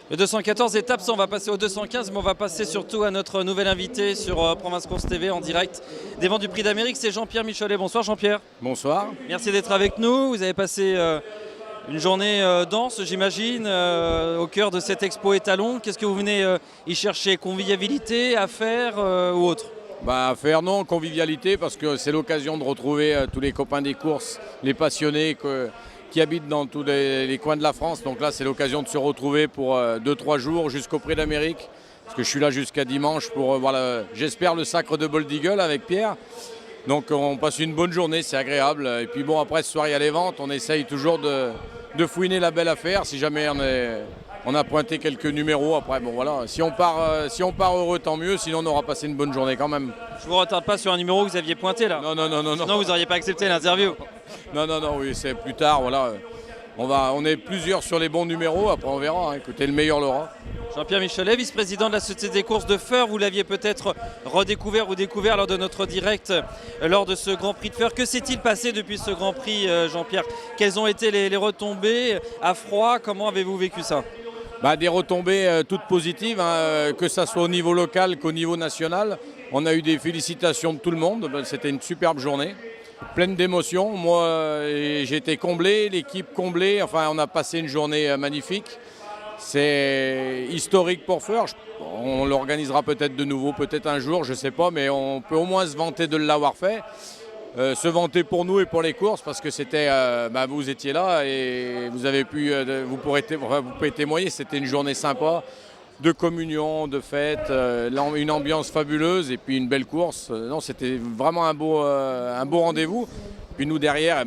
Le 214 est absent, on va passer au 215, mais on va passer surtout à notre nouvel invité sur Province Course TV en direct des vents du Prix d'Amérique, c'est Jean-Pierre Michelet. Bonsoir Jean-Pierre. Bonsoir. Merci d'être avec nous, vous avez passé une journée dense j'imagine, au cœur de cette expo étalon. Qu'est-ce que vous venez y chercher? Convivialité, affaires ou autre? Faire non, convivialité, parce que c'est l'occasion de retrouver tous les copains des courses, les passionnés qui habitent dans tous les coins de la France. Donc là, c'est l'occasion de se retrouver pour 2-3 jours jusqu'au Prix d'Amérique. Parce que je suis là jusqu'à dimanche pour, j'espère, le sacre de Bold Eagle avec Pierre. Donc on passe une bonne journée, c'est agréable. Et puis bon, après ce soir, il y a les ventes. On essaye toujours de fouiner la belle affaire. Si jamais on a pointé quelques numéros, après, bon voilà. Si on part heureux, tant mieux. Sinon, on aura passé une bonne journée quand même. Je vous retarde pas sur un numéro que vous aviez pointé là. Non. Sinon, vous n'auriez pas accepté l'interview. Non, oui, c'est plus tard, voilà. On est plusieurs sur les bons numéros, après on verra. Écoutez, le meilleur l'aura. Jean-Pierre Michelet, vice-président de la Société des courses de Feurs, vous l'aviez peut-être redécouvert ou découvert lors de notre direct lors de ce Grand Prix de Feurs. Que s'est-il passé depuis ce Grand Prix, Jean-Pierre? Quelles ont été les retombées à froid? Comment avez-vous vécu ça? Des retombées toutes positives, que ce soit au niveau local qu'au niveau national. On a eu des félicitations de tout le monde, c'était une superbe journée, pleine d'émotions. Moi, j'ai été comblé, l'équipe comblée, enfin on a passé une journée magnifique. C'est historique pour Feurs, on l'organisera peut-être de nouveau, peut-être un jour, je ne sais pas, mais on peut au moins se vanter de l'avoir fait. Se vanter pour nous et pour les courses, parce que c'était, vous étiez là et vous pouvez témoigner, c'était une journée sympa, de communion, de fête, une ambiance fabuleuse et puis une belle course. Non, c'était vraiment un beau rendez-vous. Puis nous derrière,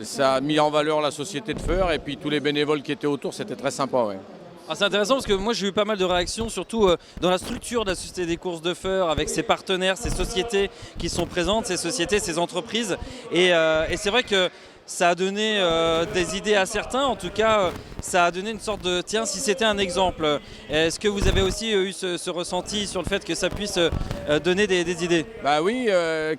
ça a mis en valeur la société de Feurs et puis tous les bénévoles qui étaient autour, c'était très sympa. Ouais. C'est intéressant parce que moi j'ai eu pas mal de réactions, surtout dans la structure de la Société des courses de Feurs, avec ses partenaires, ses sociétés qui sont présentes, ces sociétés, ces entreprises. Et c'est vrai que ça a donné des idées à certains, en tout cas ça a donné une sorte de tiens, si c'était un exemple. Est-ce que vous avez aussi eu ce ressenti sur le fait que ça puisse donner des idées? Oui,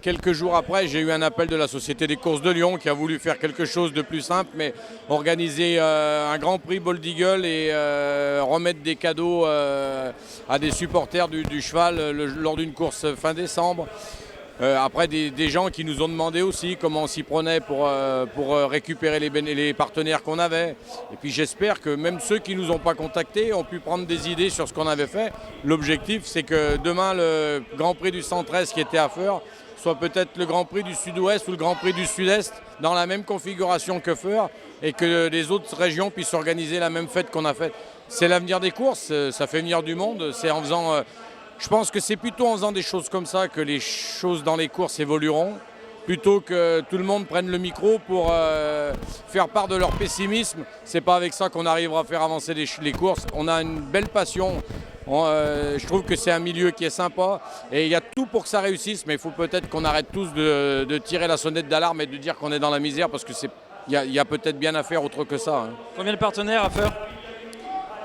quelques jours après, j'ai eu un appel de la Société des courses de Lyon qui a voulu faire quelque chose de plus simple, mais organiser un Grand Prix Bold Eagle et remettre des cadeaux à des supporters du cheval lors d'une course fin décembre. Après, des gens qui nous ont demandé aussi comment on s'y prenait pour récupérer les partenaires qu'on avait. Et puis j'espère que même ceux qui ne nous ont pas contactés ont pu prendre des idées sur ce qu'on avait fait. L'objectif, c'est que demain, le Grand Prix du 113 qui était à Feurs soit peut-être le Grand Prix du Sud-Ouest ou le Grand Prix du Sud-Est dans la même configuration que Feurs et que les autres régions puissent organiser la même fête qu'on a faite. C'est l'avenir des courses, ça fait venir du monde. C'est en faisant... Je pense que c'est plutôt en faisant des choses comme ça que les choses dans les courses évolueront, plutôt que tout le monde prenne le micro pour faire part de leur pessimisme. C'est pas avec ça qu'on arrivera à faire avancer les courses. On a une belle passion. Je trouve que c'est un milieu qui est sympa et il y a tout pour que ça réussisse, mais il faut peut-être qu'on arrête tous de tirer la sonnette d'alarme et de dire qu'on est dans la misère, parce qu'il y a peut-être bien à faire autre que ça. Combien de partenaires à Feurs?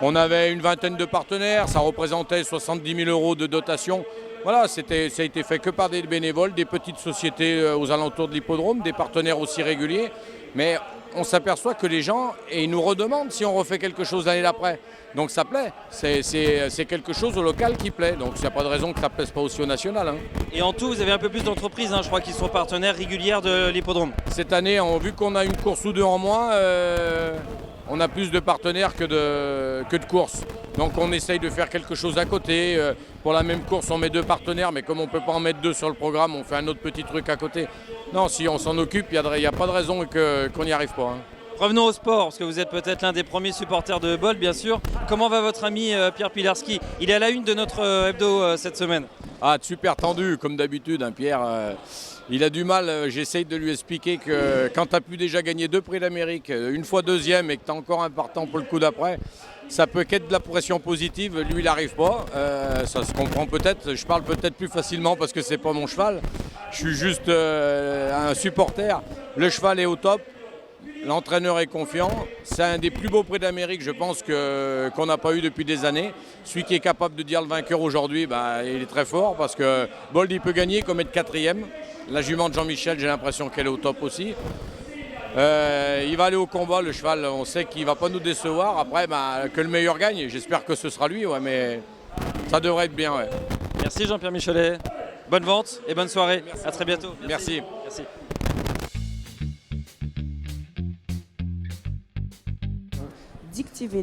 On avait une vingtaine de partenaires, ça représentait 70 000 € de dotation. Voilà, ça a été fait que par des bénévoles, des petites sociétés aux alentours de l'hippodrome, des partenaires aussi réguliers. Mais on s'aperçoit que les gens, et ils nous redemandent si on refait quelque chose l'année d'après. Donc ça plaît, c'est quelque chose au local qui plaît. Donc il n'y a pas de raison que ça ne plaise pas aussi au national. Et en tout, vous avez un peu plus d'entreprises, je crois, qui sont partenaires régulières de l'hippodrome. Cette année, vu qu'on a une course ou deux en moins, on a plus de partenaires que de courses. Donc on essaye de faire quelque chose à côté. Pour la même course, on met 2 partenaires, mais comme on ne peut pas en mettre 2 sur le programme, on fait un autre petit truc à côté. Non, si on s'en occupe, il n'y a pas de raison qu'on n'y arrive pas. Revenons au sport, parce que vous êtes peut-être l'un des premiers supporters de Bold, bien sûr. Comment va votre ami Pierre Pilarski? Il est à la une de notre hebdo cette semaine. Super tendu, comme d'habitude, Pierre. Il a du mal, j'essaye de lui expliquer que quand tu as pu déjà gagner 2 prix d'Amérique, une fois deuxième et que tu as encore un partant pour le coup d'après, ça peut qu'être de la pression positive. Lui, il n'arrive pas, ça se comprend peut-être. Je parle peut-être plus facilement parce que c'est pas mon cheval. Je suis juste un supporter. Le cheval est au top, l'entraîneur est confiant. C'est un des plus beaux prix d'Amérique, je pense, qu'on n'a pas eu depuis des années. Celui qui est capable de dire le vainqueur aujourd'hui, il est très fort parce que Bold, il peut gagner comme être 4e. La jument de Jean-Michel, j'ai l'impression qu'elle est au top aussi. Il va aller au combat, le cheval. On sait qu'il ne va pas nous décevoir. Après, que le meilleur gagne. J'espère que ce sera lui, ouais, mais ça devrait être bien. Ouais. Merci Jean-Pierre Michelet. Bonne vente et bonne soirée. Merci. À très bientôt. Merci. Merci. Dick TV